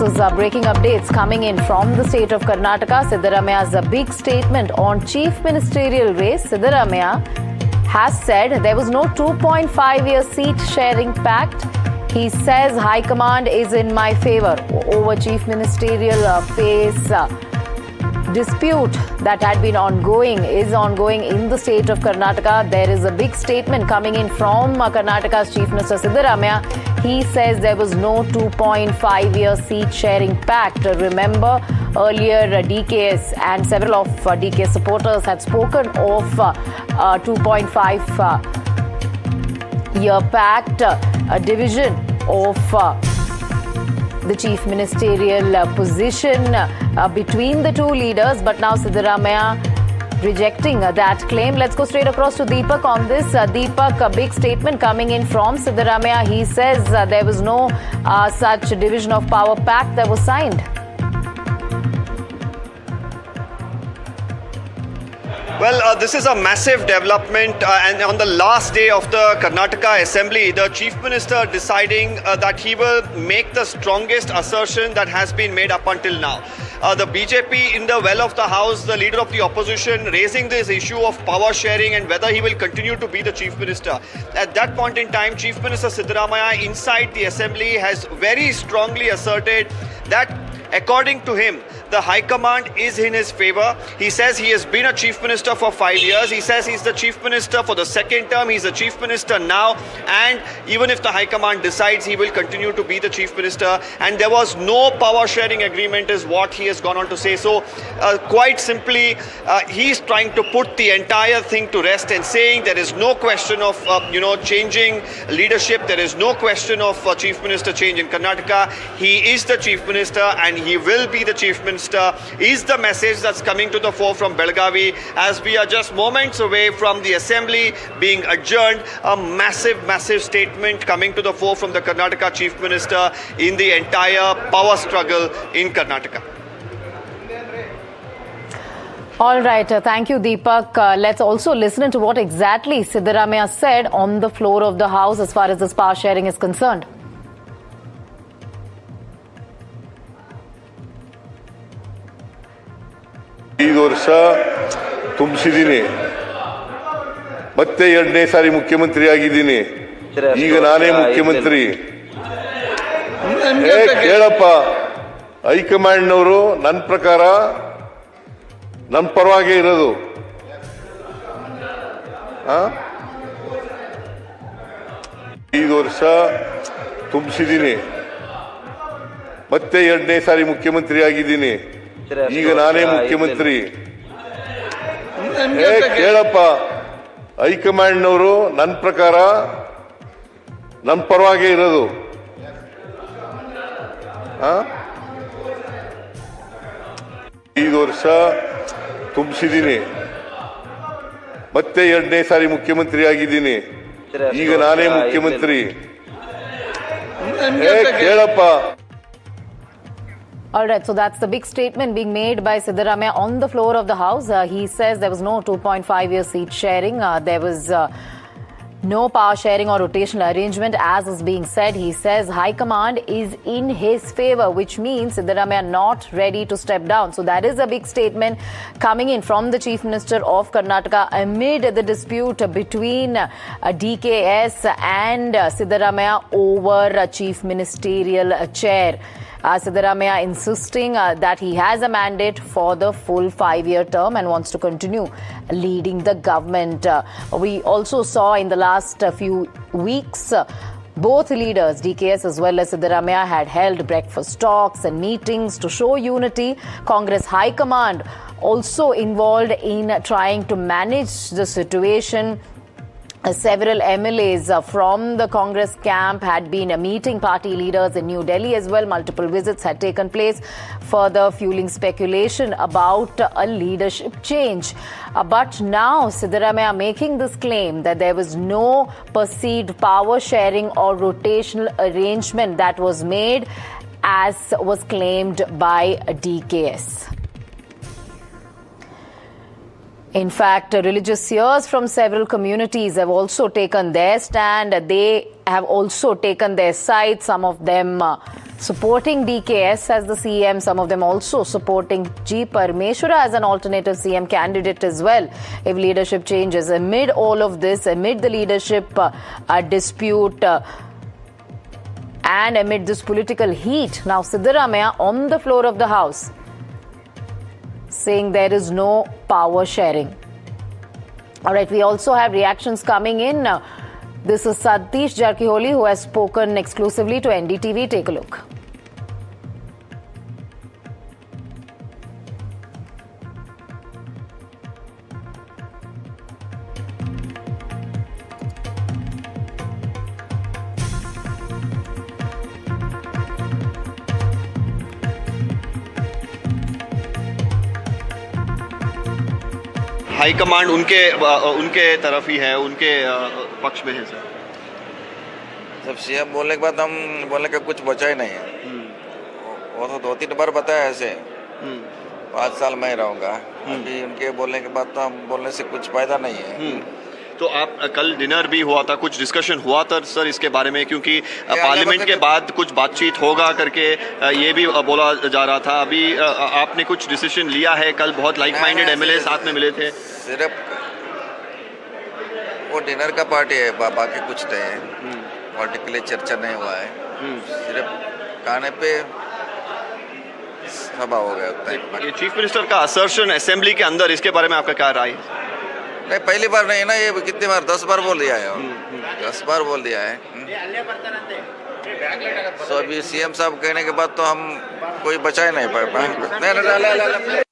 is breaking updates coming in from the state of Karnataka. Siddaramaia's big statement on chief ministerial race. Siddaramaiah has said there was no 2.5-year seat sharing pact. He says High Command is in my favor over chief ministerial phase. Dispute that had been is ongoing in the state of Karnataka. There is a big statement coming in from Karnataka's Chief Minister Siddaramaiah. He says there was no 2.5-year seat sharing pact. Remember, earlier DKS and several of DKS supporters had spoken of 2.5-year pact, a division of the chief ministerial position between the two leaders, but now Siddaramaiah rejecting that claim. Let's go straight across to Deepak on this. Deepak, a big statement coming in from Siddaramaiah. He says there was no such division of power pact that was signed. Well, this is a massive development and on the last day of the Karnataka Assembly, the Chief Minister deciding that he will make the strongest assertion that has been made up until now. The BJP in the well of the House, the leader of the opposition, raising this issue of power sharing and whether he will continue to be the Chief Minister. At that point in time, Chief Minister Siddaramaiah inside the Assembly has very strongly asserted that according to him, the High Command is in his favor. He says he has been a Chief Minister for 5 years. He says he's the Chief Minister for the second term. He's the Chief Minister now. And even if the High Command decides, he will continue to be the Chief Minister. And there was no power sharing agreement is what he has gone on to say. So quite simply, he's trying to put the entire thing to rest and saying there is no question of, changing leadership. There is no question of Chief Minister change in Karnataka. He is the Chief Minister and he will be the Chief Minister. Is the message that's coming to the fore from Belagavi as we are just moments away from the Assembly being adjourned. A massive statement coming to the fore from the Karnataka Chief Minister in the entire power struggle in Karnataka. All right. Thank you, Deepak. Let's also listen to what exactly Siddaramaiah said on the floor of the House as far as this power sharing is concerned. ಐದು ವರ್ಷ ತುಂಬಿಸಿದ್ದೀನಿ ಮತ್ತೆ ಎರಡನೇ ಸಾರಿ ಮುಖ್ಯಮಂತ್ರಿ ಆಗಿದ್ದೀನಿ ಈಗ ನಾನೇ ಮುಖ್ಯಮಂತ್ರಿ ಕೇಳಪ್ಪ ಹೈಕಮಾಂಡ್ನವರು ನನ್ನ ಪ್ರಕಾರ ನನ್ನ ಪರವಾಗೇ ಇರೋದು ಐದು ವರ್ಷ ತುಂಬಿಸಿದ್ದೀನಿ ಮತ್ತೆ ಎರಡನೇ ಸಾರಿ ಮುಖ್ಯಮಂತ್ರಿ ಆಗಿದ್ದೀನಿ ಈಗ ನಾನೇ ಮುಖ್ಯಮಂತ್ರಿ ಕೇಳಪ್ಪ ಹೈಕಮಾಂಡ್ನವರು ನನ್ನ ಪ್ರಕಾರ ನನ್ನ ಪರವಾಗೇ ಇರೋದು ಐದು ವರ್ಷ ತುಂಬಿಸಿದ್ದೀನಿ ಮತ್ತೆ ಎರಡನೇ ಸಾರಿ ಮುಖ್ಯಮಂತ್ರಿ ಆಗಿದ್ದೀನಿ ಈಗ ನಾನೇ ಮುಖ್ಯಮಂತ್ರಿ ಕೇಳಪ್ಪ. All right, so that's the big statement being made by Siddaramaiah on the floor of the House. He says there was no 2.5-year seat sharing. There was no power sharing or rotational arrangement, as is being said. He says High Command is in his favor, which means Siddaramaiah not ready to step down. So that is a big statement coming in from the Chief Minister of Karnataka amid the dispute between DKS and Siddaramaiah over Chief Ministerial chair. Siddaramaiah insisting that he has a mandate for the full 5-year term and wants to continue leading the government. We also saw in the last few weeks, both leaders, DKS as well as Siddaramaiah, had held breakfast talks and meetings to show unity. Congress High Command also involved in trying to manage the situation. Several MLAs from the Congress camp had been meeting party leaders in New Delhi as well. Multiple visits had taken place, further fueling speculation about a leadership change. But now Siddaramaiah making this claim that there was no perceived power sharing or rotational arrangement that was made, as was claimed by DKS. In fact, religious seers from several communities have also taken their stand. They have also taken their side. Some of them supporting DKS as the CM, some of them also supporting G. Parmeshwara as an alternative CM candidate as well if leadership changes. Amid all of this, amid the leadership dispute and amid this political heat, now Siddaramaiah on the floor of the House saying there is no power sharing. All right, we also have reactions coming in. This is Satish Jarkiholi who has spoken exclusively to NDTV. Take a look. High command उनके तरफ ही है, उनके पक्ष में है sir. जब CM बोलने के बाद हम बोलने का कुछ बचा ही नहीं है। वो तो 2-3 बार बताया ऐसे 5 साल मैं रहूँगा। अभी उनके बोलने के बाद तो हम बोलने से कुछ फायदा नहीं है। तो आप कल डिनर भी हुआ था, कुछ डिस्कशन हुआ था सर इसके बारे में, क्योंकि पार्लियामेंट के बाद कुछ बातचीत होगा करके ये भी बोला जा रहा था। अभी आपने कुछ डिसीजन लिया है? कल बहुत लाइक माइंडेड एमएलए साथ में मिले थे। सिर्फ वो डिनर का पार्टी है, बाकी कुछ नहीं है। पार्टी के लिए चर्चा नहीं हुआ है। सिर्फ खाने पे सभा हो गया उतना ही। ये चीफ मिनिस्टर का असर्शन असेंबली के अंदर, इसके बारे में आपका क्या राय है? नहीं, पहली बार नहीं ना, ये कितनी बार 10 बार बोल दिया है। 10 बार बोल दिया है। तो अभी सीएम साहब कहने के बाद तो हम कोई बचा ही नहीं पाए।